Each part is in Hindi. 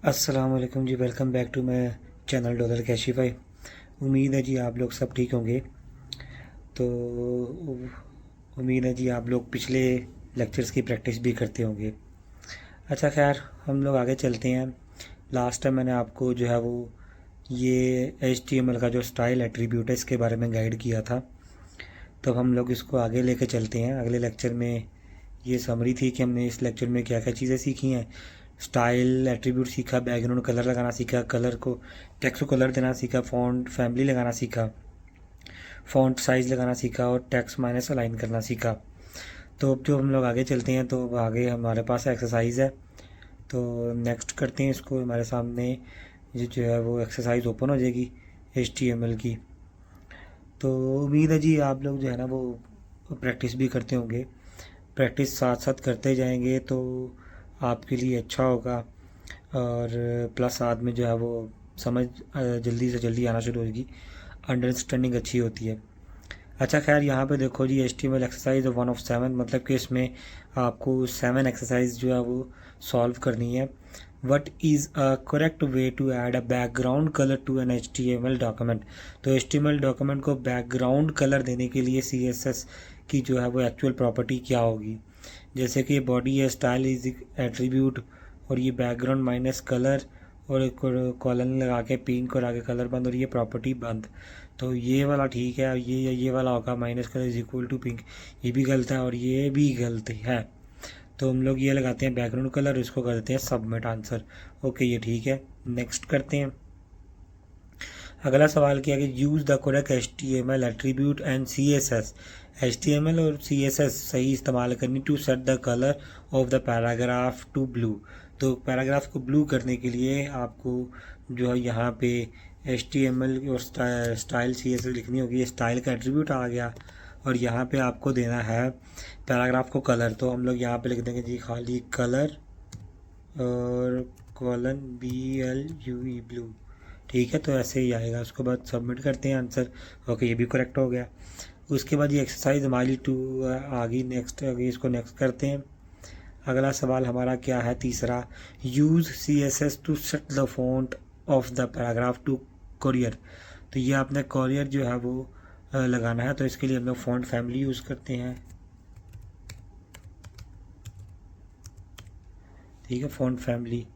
अस्सलाम वालेकुम जी। Welcome back to my channel Dollar Cashify. उम्मीद है जी आप लोग सब ठीक होंगे। तो उम्मीद है जी आप लोग पिछले लेक्चर्स की प्रैक्टिस भी करते होंगे। अच्छा खैर, हम लोग आगे चलते हैं। लास्ट टाइम मैंने आपको जो है वो ये HTML का जो स्टाइल एट्रीब्यूट है इसके बारे में गाइड किया था। तो हम लोग इसको आगे लेके चलते हैं। अगले लेक्चर में ये समरी थी कि हमने इस लेक्चर में क्या क्या चीज़ें सीखी हैं। स्टाइल एट्रीब्यूट सीखा, बैकग्राउंड कलर लगाना सीखा, कलर को टेक्स्ट को कलर देना सीखा, फ़ॉन्ट फैमिली लगाना सीखा, फ़ॉन्ट साइज़ लगाना सीखा और टेक्स्ट माइनस अलाइन करना सीखा। तो अब जो हम लोग आगे चलते हैं तो आगे हमारे पास एक्सरसाइज है। तो नेक्स्ट करते हैं इसको। हमारे सामने ये जो है वो एक्सरसाइज ओपन हो जाएगी HTML की। तो उम्मीद है जी आप लोग जो है ना वो प्रैक्टिस भी करते होंगे। प्रैक्टिस साथ साथ करते जाएंगे तो आपके लिए अच्छा होगा। और प्लस साथ में जो है वो समझ जल्दी से जल्दी आना शुरू होगी, अंडरस्टैंडिंग अच्छी होती है। अच्छा खैर, यहाँ पे देखो जी HTML एक्सरसाइज 1 of 7, मतलब कि इसमें आपको 7 एक्सरसाइज जो है वो सॉल्व करनी है। What is a correct way to add a background colour to an HTML document. तो HTML डॉक्यूमेंट को बैकग्राउंड कलर देने के लिए CSS की जो है वो एक्चुअल प्रॉपर्टी क्या होगी। जैसे कि बॉडी है, स्टाइल इज एट्रीब्यूट, और ये बैकग्राउंड माइनस कलर, और एक कॉलन लगा के पिंक और आगे कलर बंद और ये प्रॉपर्टी बंद। तो ये वाला ठीक है, ये वाला होगा minus colour is equal to pink. ये भी गलत है और ये भी गलत है। तो हम लोग ये लगाते हैं बैकग्राउंड कलर, इसको कर देते हैं सबमिट आंसर। ओके, ये ठीक है। नेक्स्ट करते हैं। अगला सवाल क्या है कि use the correct HTML attribute and CSS। HTML और CSS सही इस्तेमाल करनी to set the colour of the paragraph to blue. तो पैराग्राफ को ब्लू करने के लिए आपको जो है यहाँ पे HTML और स्टाइल CSS लिखनी होगी। स्टाइल का एट्रीब्यूट आ गया और यहाँ पे आपको देना है पैराग्राफ को कलर। तो हम लोग यहाँ पे लिख देंगे जी खाली कलर और कॉलन BLUE ब्लू। ठीक है, तो ऐसे ही आएगा। उसके बाद सबमिट करते हैं आंसर। ओके, ये भी करेक्ट हो गया। उसके बाद ये एक्सरसाइज हमारी 2 आ गई। नेक्स्ट आगे इसको नेक्स्ट करते हैं। अगला सवाल हमारा क्या है, तीसरा। Use CSS to set the font of the paragraph to courier. तो ये आपने कोरियर जो है वो लगाना है। तो इसके लिए हम लोग फॉन्ट फैमिली यूज़ करते हैं। ठीक है, फॉन्ट फैमिली।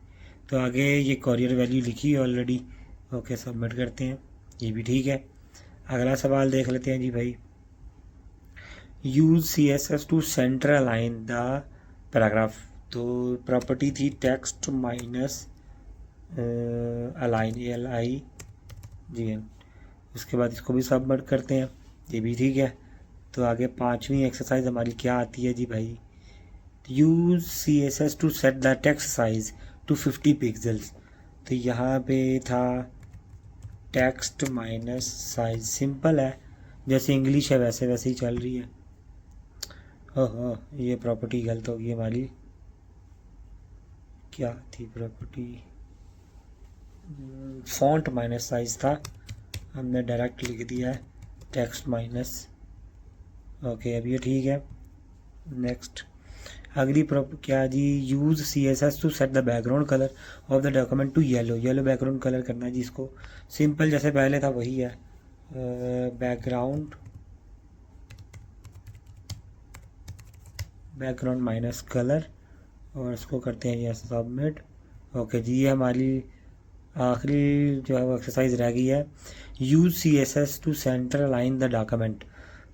तो आगे ये कोरियर वैल्यू लिखी ऑलरेडी। ओके, सबमिट करते हैं। ये भी ठीक है। अगला सवाल देख लेते हैं जी भाई। Use CSS to center align the paragraph. तो प्रॉपर्टी थी टेक्स्ट माइनस अलाइन, ALIGN। उसके बाद इसको भी सबमिट करते हैं। ये भी ठीक है। तो आगे 5वीं एक्सरसाइज हमारी क्या आती है जी भाई। Use CSS to set the text size to 50 pixels. तो यहाँ पे था टेक्स्ट माइनस साइज। सिंपल है, जैसे इंग्लिश है वैसे वैसे ही चल रही है। ओह, ये प्रॉपर्टी गलत होगी हमारी। क्या थी प्रॉपर्टी, फॉन्ट माइनस साइज था, हमने डायरेक्ट लिख दिया है टेक्स्ट माइनस। ओके, अब ये ठीक है। नेक्स्ट अगली क्या जी। Use CSS to set the background colour of the document to yellow background colour करना है जी इसको। सिंपल जैसे पहले था वही है, बैकग्राउंड माइनस कलर, और इसको करते हैं ये सबमिट। ओके जी, ये हमारी आखिरी जो है वो एक्सरसाइज रह गई है। Use CSS to center align the document.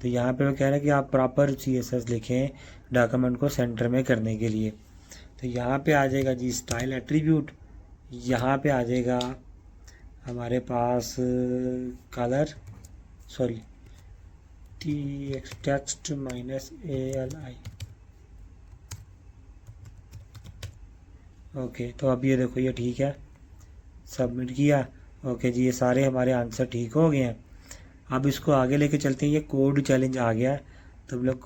तो यहाँ पे वो कह रहे हैं कि आप प्रॉपर CSS लिखें डॉक्यूमेंट को सेंटर में करने के लिए। तो यहाँ पे आ जाएगा जी स्टाइल एट्रीब्यूट। यहाँ पे आ जाएगा हमारे पास colour, sorry text minus ALI। Okay, तो अब ये देखो ये ठीक है, सबमिट किया। ओके जी, ये सारे हमारे आंसर ठीक हो गए हैं। अब इसको आगे लेके चलते हैं। ये कोड चैलेंज आ गया है, तो हम लोग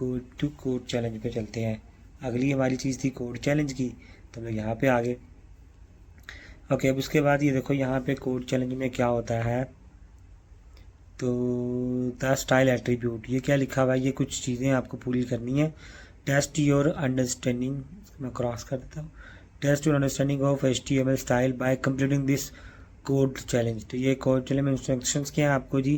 कोड चैलेंज पे चलते हैं। अगली हमारी चीज़ थी कोड चैलेंज की, तो हम लोग यहाँ पे आ गए। ओके, अब उसके बाद ये देखो यहाँ पे कोड चैलेंज में क्या होता है। तो द स्टाइल एट्रीब्यूट, ये क्या लिखा हुआ है, ये कुछ चीज़ें आपको पूरी करनी है। टेस्ट योर अंडरस्टैंडिंग, मैं क्रॉस कर देता हूँ। Test your understanding of HTML style by completing this code challenge. तो ये कोड चैलेंज में इंस्ट्रक्शंस क्या है आपको जी,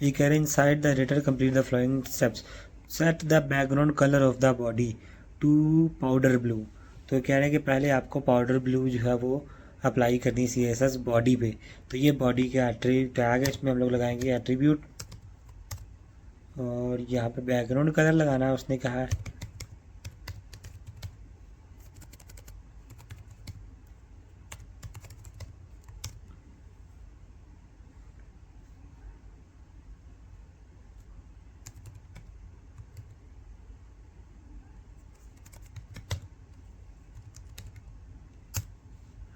ये कह रहे हैं inside the editor complete the following steps. Set the background colour of the body to powder blue. तो कह रहे हैं कि पहले आपको पाउडर ब्लू जो है वो अप्लाई करनी है CSS बॉडी पे। तो ये बॉडी का टैग है, इसमें हम लोग लगाएंगे एट्रीब्यूट, और यहाँ पे बैकग्राउंड कलर लगाना है उसने कहा है।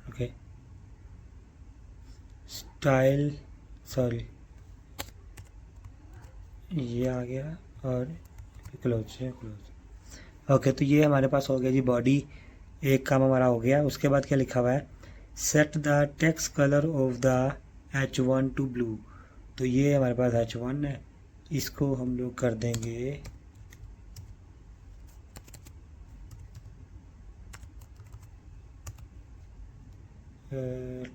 ओके, स्टाइल, सॉरी ये आ गया, और क्लोज है क्लोज। ओके, तो ये हमारे पास हो गया जी बॉडी, एक काम हमारा हो गया। उसके बाद क्या लिखा हुआ है, set the text colour of the H1 to blue. तो ये हमारे पास H1 है, इसको हम लोग कर देंगे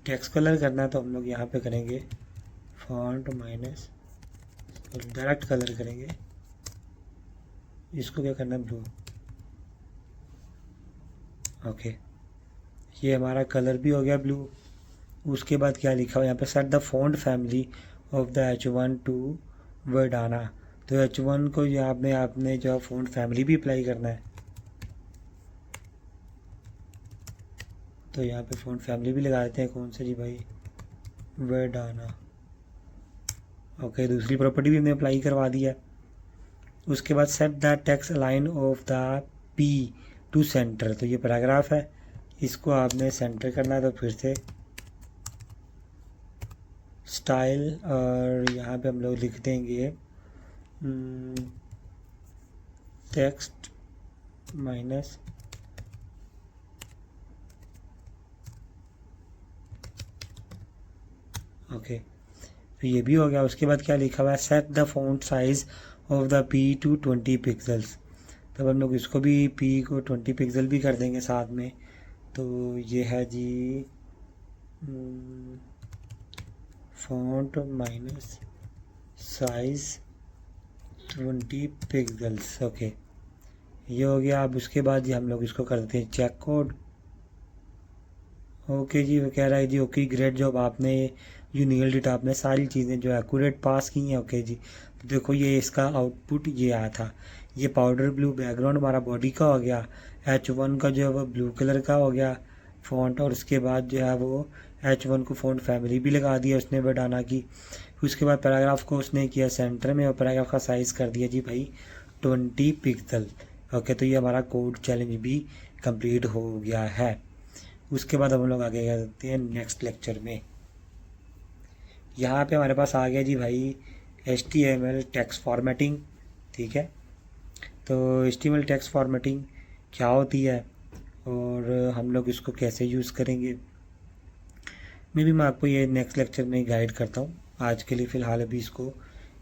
टेक्स्ट कलर करना है, तो हम लोग यहाँ पे करेंगे फॉन्ट माइनस, डायरेक्ट कलर करेंगे, इसको क्या करना है ब्लू। ओके, ये हमारा कलर भी हो गया ब्लू। उसके बाद क्या लिखा हुआ यहाँ पे, set the font family of the H1 to Verdana. तो H1 को यहाँ पे आपने जो फॉन्ट फैमिली भी अप्लाई करना है, तो यहाँ पे फॉन्ट फैमिली भी लगा देते हैं। कौन सा जी भाई, वर्डाना। ओके, दूसरी प्रॉपर्टी भी हमने अप्लाई करवा दिया। उसके बाद set the text line of the P to center. तो ये पैराग्राफ है, इसको आपने सेंटर करना है, तो फिर से स्टाइल, और यहाँ पे हम लोग लिख देंगे टेक्स्ट माइनस ओके, तो ये भी हो गया। उसके बाद क्या लिखा हुआ है, set the font size of the P to 20 pixels. तब हम लोग इसको भी P को 20 पिक्सल भी कर देंगे साथ में। तो ये है जी font minus size 20 pixels. Okay, ये हो गया। अब उसके बाद जी हम लोग इसको कर देते हैं चेक कोड। ओके जी, वो कह रहा है जी ओके ग्रेट जॉब, आपने यू नेल्ड इट, आपने सारी चीज़ें जो एक्यूरेट पास की हैं। ओके जी, तो देखो ये इसका आउटपुट ये आया था, ये पाउडर ब्लू बैकग्राउंड हमारा बॉडी का हो गया, H1 का जो है वो ब्लू कलर का हो गया फ़ॉन्ट, और उसके बाद जो है वो H1 को फ़ॉन्ट फैमिली भी लगा दिया उसने वर्डाना की। उसके बाद पैराग्राफ को उसने किया सेंटर में, और पैराग्राफ का साइज़ कर दिया जी भाई 20 पिक्सल। ओके, तो ये हमारा कोड चैलेंज भी कंप्लीट हो गया है। उसके बाद हम लोग आगे जाते हैं नेक्स्ट लेक्चर में। यहाँ पे हमारे पास आ गया जी भाई HTML टेक्स्ट फॉर्मेटिंग। ठीक है, तो HTML टेक्स्ट फॉर्मेटिंग क्या होती है और हम लोग इसको कैसे यूज़ करेंगे, मैं आपको ये नेक्स्ट लेक्चर में गाइड करता हूँ। आज के लिए फ़िलहाल अभी इसको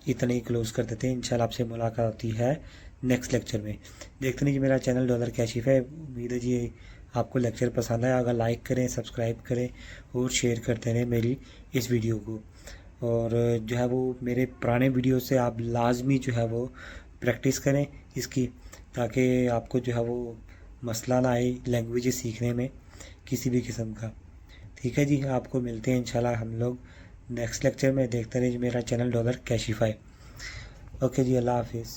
इतना ही क्लोज़ कर देते हैं। इंशाल्लाह आपसे मुलाकात होती है नेक्स्ट लेक्चर में। देखते नहीं जी मेरा चैनल डॉलर कैशिफ है। उम्मीद है जी आपको लेक्चर पसंद आया, अगर लाइक करें, सब्सक्राइब करें और शेयर करते रहें मेरी इस वीडियो को। और जो है वो मेरे पुराने वीडियो से आप लाजमी जो है वो प्रैक्टिस करें इसकी, ताकि आपको जो है वो मसला ना आए लैंग्वेज सीखने में किसी भी किस्म का। ठीक है जी, आपको मिलते हैं इंशाल्लाह हम लोग नेक्स्ट लेक्चर में। देखते रहिए मेरा चैनल डॉलर कैशिफाई। ओके जी, अल्लाह हाफिज़।